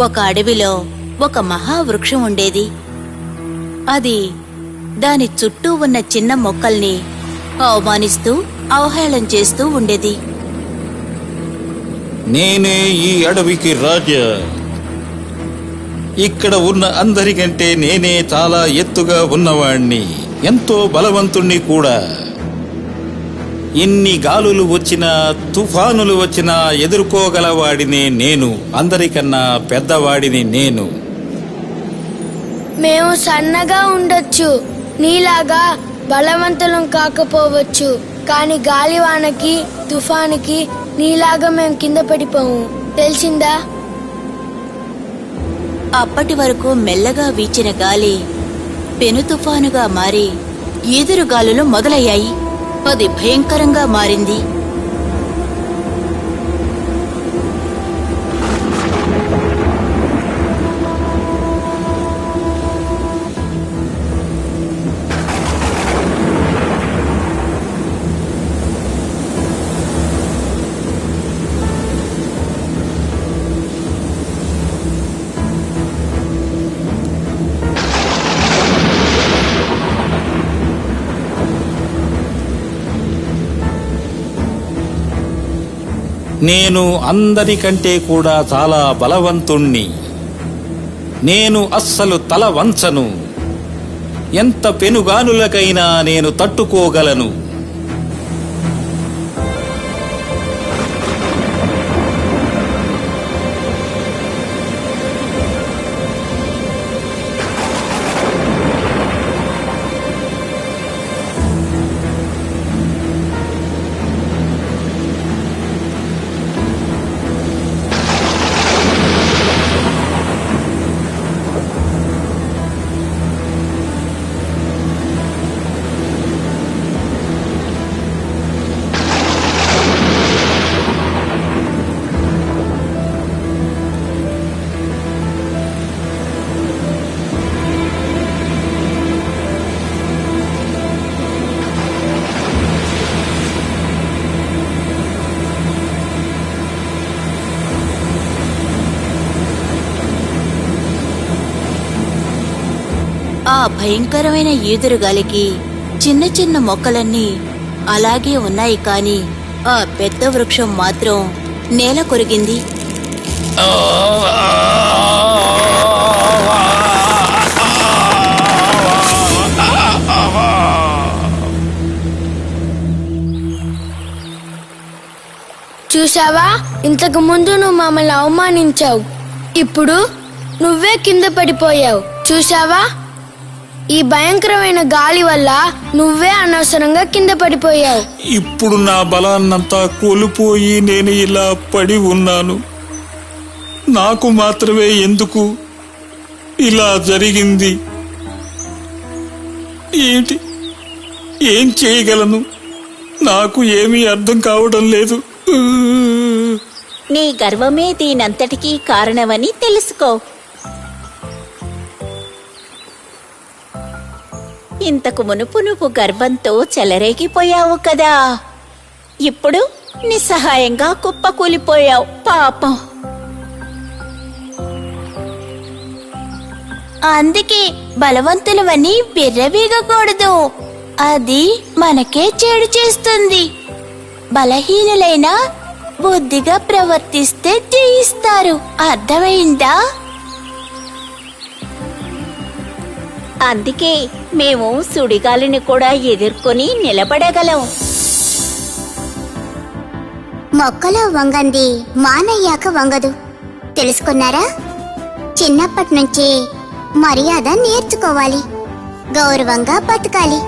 ఒక అడవిలో ఒక మహావృక్షం ఉండేది. అది దాని చుట్టూ ఉన్న చిన్న మొక్కల్ని అవమానిస్తూ అవహేళన చేస్తూ ఉండేది. నేనే ఈ అడవికి రాజా. ఇక్కడ ఉన్న అందరికంటే నేనే చాలా ఎత్తుగా ఉన్నవాణ్ణి, ఎంతో బలవంతుణ్ణి కూడా. ఎన్ని గాలులు వచ్చినా, తుఫానులు వచ్చినా ఎదుర్కోగలవాడిని నేను. అందరికన్నా పెద్దవాడిని నేను. మేము సన్నగా ఉండొచ్చు, నీలాగా బలవంతులం కాకపోవచ్చు, కానీ గాలివానకి తుఫానుకి నీలాగా మేము కింద పడిపోము, తెలిసిందా? అప్పటి వరకు మెల్లగా వీచిన గాలి పెను తుఫానుగా మారి ఈదురుగాలులు మొదలయ్యాయి. అది భయంకరంగా మారింది. నేను అందరికంటే కూడా చాలా బలవంతుణ్ణి. నేను అస్సలు తల వంచను. ఎంత పెనుగానులకైనా నేను తట్టుకోగలను. ఆ భయంకరమైన ఈదురుగాలికి చిన్న చిన్న మొక్కలన్నీ అలాగే ఉన్నాయి, కాని ఆ పెద్ద వృక్షం మాత్రం నేల కొరిగింది. చూసావా, ఇంతకు ముందు నువ్వు మమ్మల్ని అవమానించావు, ఇప్పుడు నువ్వే కింద పడిపోయావు. చూసావా, ఈ భయంకరమైన గాలి వల్ల నువ్వే అనవసరంగా కింద పడిపోయావు. ఇప్పుడు నా బలాన్నంతా కోల్పోయి నేను ఇలా పడి ఉన్నాను. నాకు మాత్రమే ఎందుకు ఇలా జరిగింది? ఏంటి, ఏం చేయగలను? నాకు ఏమీ అర్థం కావడం లేదు. నీ గర్వమే దీనంతటికీ కారణమని తెలుసుకో. ఇంతకు మునుపు నువ్వు గర్వంతో చెలరేగిపోయావు కదా, ఇప్పుడు నిస్సహాయంగా కుప్పకూలిపోయావు. పాపం. అందుకే బలవంతులవని విర్రవీగకూడదు. అది మనకే చెడు చేస్తుంది. బలహీనులైనా బుద్ధిగా ప్రవర్తిస్తే జయిస్తారు. అర్థమైందా? అందుకే మేము సుడిగాలిని కూడా ఎదుర్కొని నిలబడగలం. మొక్కలో వంగంది మానయ్యాక వంగదు, తెలుసుకున్నారా? చిన్నప్పటి నుంచి మర్యాద నేర్చుకోవాలి, గౌరవంగా బతకాలి.